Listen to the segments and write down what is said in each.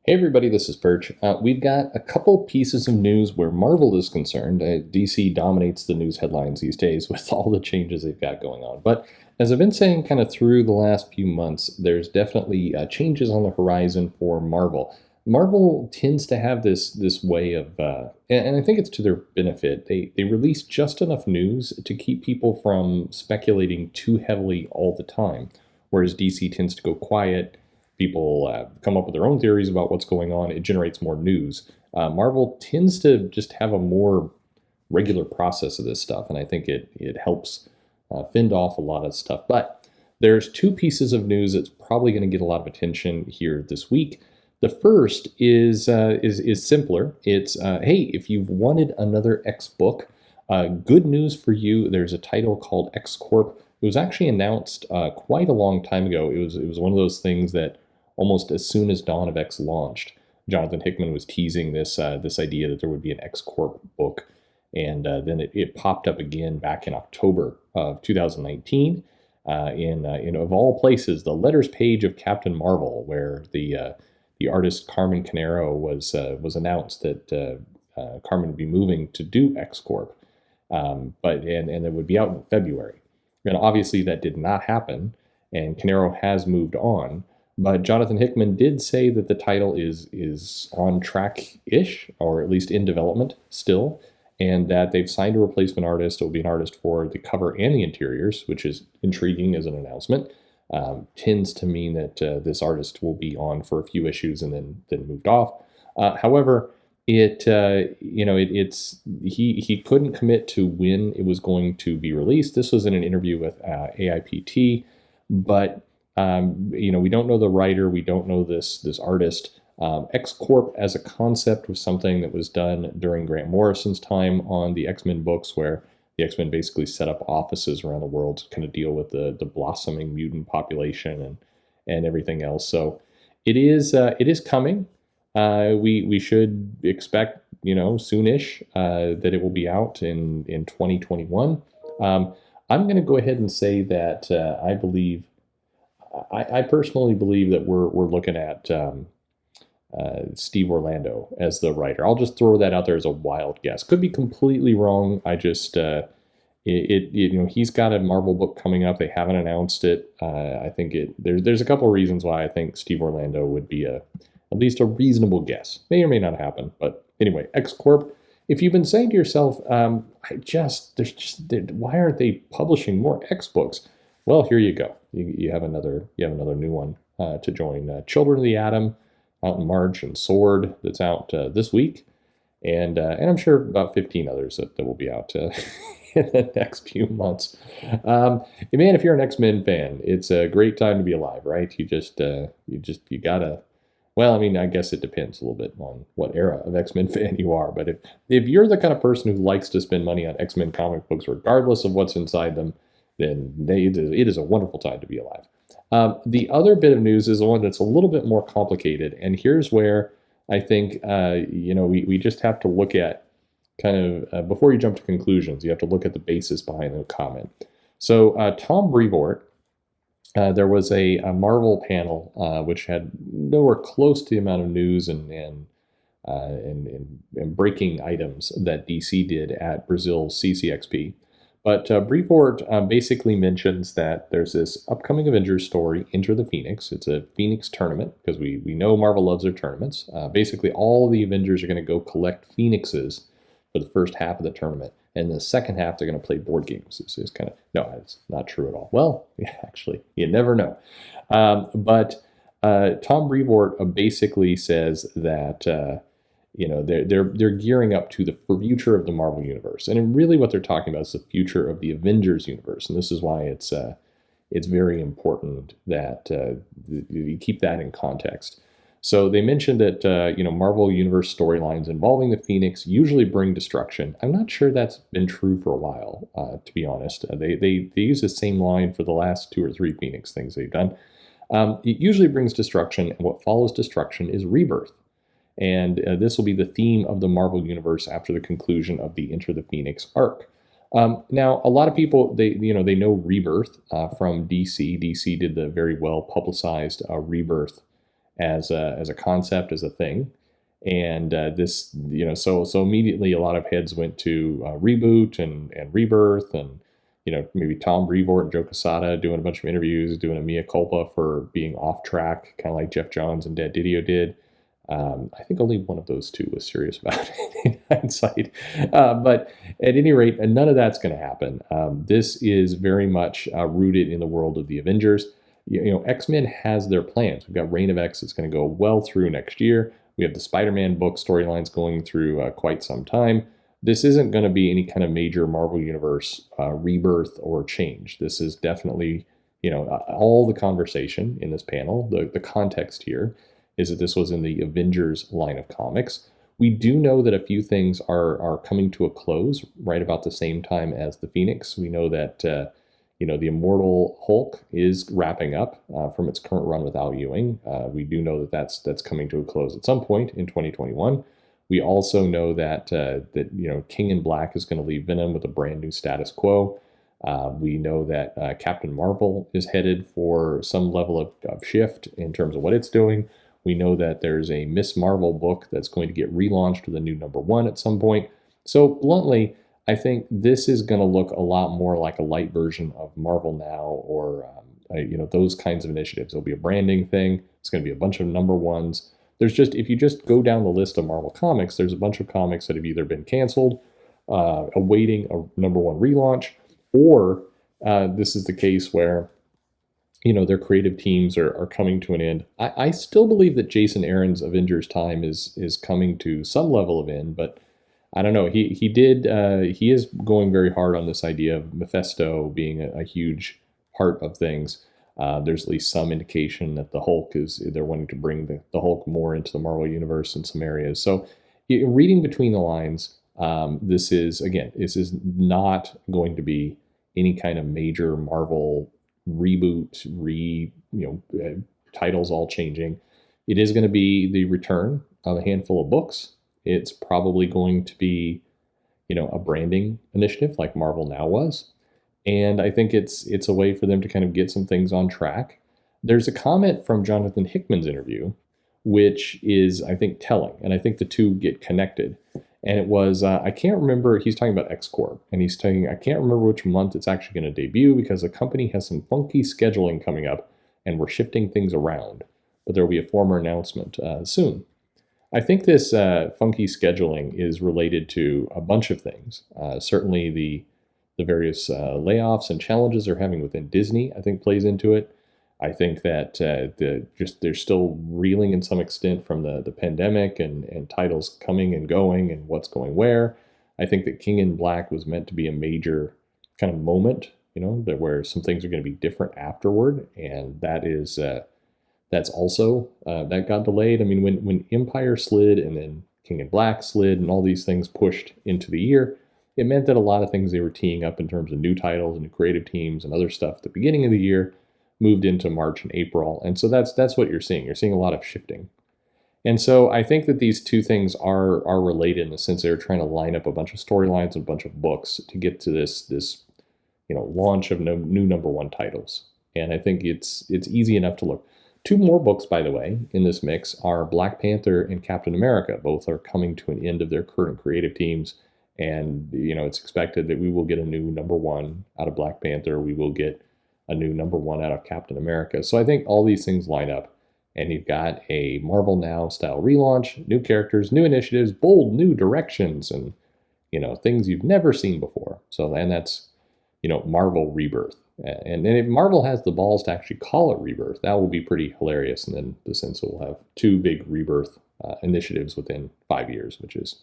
Hey everybody, this is Perch. We've got a couple pieces of news where Marvel is concerned. DC dominates the news headlines these days with all the changes they've got going on. But as I've been saying kind of through the last few months, there's definitely changes on the horizon for Marvel. Marvel tends to have this way of, and I think it's to their benefit. They release just enough news to keep people from speculating too heavily all the time, whereas DC tends to go quiet. People come up with their own theories about what's going on. It generates more news. Marvel tends to just have a more regular process of this stuff, and I think it helps fend off a lot of stuff. But there's two pieces of news that's probably going to get a lot of attention here this week. The first is simpler. It's hey, if you've wanted another X book, good news for you. There's a title called X-Corp. It was actually announced quite a long time ago. It was one of those things that almost as soon as Dawn of X launched, Jonathan Hickman was teasing this idea that there would be an X-Corp book, and then it popped up again back in October of 2019 in of all places, the letters page of Captain Marvel, where the artist Carmen Canero was announced that Carmen would be moving to do X-Corp, but it would be out in February. And obviously that did not happen, and Canero has moved on. But Jonathan Hickman did say that the title is on track-ish, or at least in development still, and that they've signed a replacement artist. It will be an artist for the cover and the interiors, which is intriguing as an announcement. Tends to mean that this artist will be on for a few issues and then moved off. However, it's he couldn't commit to when it was going to be released. This was in an interview with AIPT, but we don't know the writer, we don't know this artist. X-Corp as a concept was something that was done during Grant Morrison's time on the X-Men books, where the X-Men basically set up offices around the world to kind of deal with the blossoming mutant population and everything else. So it is coming. We should expect, soonish, that it will be out in 2021. I'm going to go ahead and say that I personally believe that we're looking at Steve Orlando as the writer. I'll just throw that out there as a wild guess. Could be completely wrong. I just he's got a Marvel book coming up. They haven't announced it. I think there's a couple of reasons why I think Steve Orlando would be at least a reasonable guess. May or may not happen. But anyway, X-Corp. If you've been saying to yourself, why aren't they publishing more X books? Well, here you go. You have another new one to join. Children of the Atom out in March, and Sword that's out this week, and I'm sure about 15 others that will be out in the next few months. Man, if you're an X-Men fan, it's a great time to be alive, right? You gotta. Well, I mean, I guess it depends a little bit on what era of X-Men fan you are, but if you're the kind of person who likes to spend money on X-Men comic books, regardless of what's inside them, then it is a wonderful time to be alive. The other bit of news is the one that's a little bit more complicated, and here's where I think we just have to look at kind of before you jump to conclusions, you have to look at the basis behind the comment. So Tom Brevoort, there was a Marvel panel which had nowhere close to the amount of news and breaking items that DC did at Brazil's CCXP. But Brevoort basically mentions that there's this upcoming Avengers story, Enter the Phoenix. It's a Phoenix tournament, because we know Marvel loves their tournaments. Basically, all of the Avengers are going to go collect Phoenixes for the first half of the tournament. And the second half, they're going to play board games. It's kind of, no, it's not true at all. Well, yeah, actually, you never know. But Tom Brevoort basically says that they're gearing up to the future of the Marvel universe, and really what they're talking about is the future of the Avengers universe, and this is why it's very important that you keep that in context. So they mentioned that Marvel universe storylines involving the Phoenix usually bring destruction. I'm not sure that's been true for a while, to be honest. They use the same line for the last 2 or 3 Phoenix things they've done. It usually brings destruction, and what follows destruction is rebirth. And this will be the theme of the Marvel Universe after the conclusion of the Enter the Phoenix arc. Now, a lot of people, they know Rebirth from DC. DC did the very well publicized Rebirth as a concept, as a thing. And this, so immediately a lot of heads went to Reboot and Rebirth, and maybe Tom Brevoort and Joe Quesada doing a bunch of interviews, doing a mea culpa for being off track, kind of like Jeff Johns and Dad Didio did. I think only one of those two was serious about it in hindsight. But at any rate, none of that's going to happen. This is very much rooted in the world of the Avengers. X-Men has their plans. We've got Reign of X that's going to go well through next year. We have the Spider-Man book storylines going through quite some time. This isn't going to be any kind of major Marvel Universe rebirth or change. This is definitely, all the conversation in this panel, the context here, is that this was in the Avengers line of comics. We do know that a few things are coming to a close right about the same time as the Phoenix. We know that the Immortal Hulk is wrapping up from its current run with Al Ewing. We do know that that's coming to a close at some point in 2021. We also know that King in Black is going to leave Venom with a brand new status quo. We know that Captain Marvel is headed for some level of shift in terms of what it's doing. We know that there's a Miss Marvel book that's going to get relaunched with a new #1 at some point. So bluntly, I think this is going to look a lot more like a light version of Marvel Now, or those kinds of initiatives. There'll be a branding thing. It's going to be a bunch of #1s. There's if you just go down the list of Marvel comics, there's a bunch of comics that have either been canceled, awaiting a #1 relaunch, or this is the case where their creative teams are coming to an end. I still believe that Jason Aaron's Avengers time is coming to some level of end, but I don't know. He is going very hard on this idea of Mephisto being a huge part of things. There's at least some indication that the Hulk they're wanting to bring the Hulk more into the Marvel Universe in some areas. So reading between the lines, this is not going to be any kind of major Marvel reboot, titles all changing. It is going to be the return of a handful of books. It's probably going to be, a branding initiative like Marvel Now was. And I think it's a way for them to kind of get some things on track. There's a comment from Jonathan Hickman's interview, which is, I think, telling. And I think the two get connected. And it was, I can't remember, he's talking about X-Corp, and he's saying, I can't remember which month it's actually going to debut because the company has some funky scheduling coming up and we're shifting things around. But there will be a formal announcement soon. I think this funky scheduling is related to a bunch of things. Certainly the various layoffs and challenges they're having within Disney, I think, plays into it. I think that they're still reeling in some extent from the pandemic and titles coming and going and what's going where. I think that King in Black was meant to be a major kind of moment, where some things are going to be different afterward, and that's also that got delayed. I mean, when Empire slid and then King in Black slid and all these things pushed into the year, it meant that a lot of things they were teeing up in terms of new titles and new creative teams and other stuff at the beginning of the year moved into March and April. And so that's what you're seeing. You're seeing a lot of shifting. And so I think that these two things are related in the sense they're trying to line up a bunch of storylines and a bunch of books to get to this launch of new #1 titles. And I think it's easy enough to look. Two more books, by the way, in this mix are Black Panther and Captain America. Both are coming to an end of their current creative teams. And, it's expected that we will get a new #1 out of Black Panther. We will get a new #1 out of Captain America. So I think all these things line up. And you've got a Marvel Now style relaunch, new characters, new initiatives, bold new directions, and, things you've never seen before. So, and that's, Marvel Rebirth. And if Marvel has the balls to actually call it Rebirth, that will be pretty hilarious. And then the sense we'll have two big Rebirth initiatives within 5 years, which is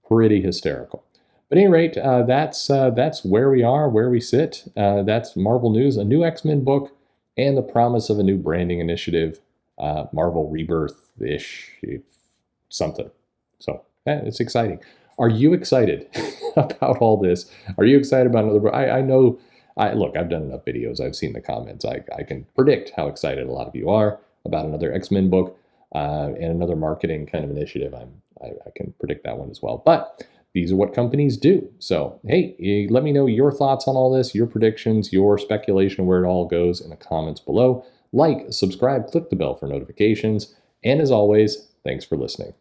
pretty hysterical. But at any rate, that's where we are, where we sit. That's Marvel news, a new X-Men book, and the promise of a new branding initiative, Marvel Rebirth-ish, something. So it's exciting. Are you excited about all this? Are you excited about another book? I know, look, I've done enough videos. I've seen the comments. I can predict how excited a lot of you are about another X-Men book and another marketing kind of initiative. I can predict that one as well. But these are what companies do. So, hey, let me know your thoughts on all this, your predictions, your speculation, where it all goes in the comments below. Like, subscribe, click the bell for notifications. And as always, thanks for listening.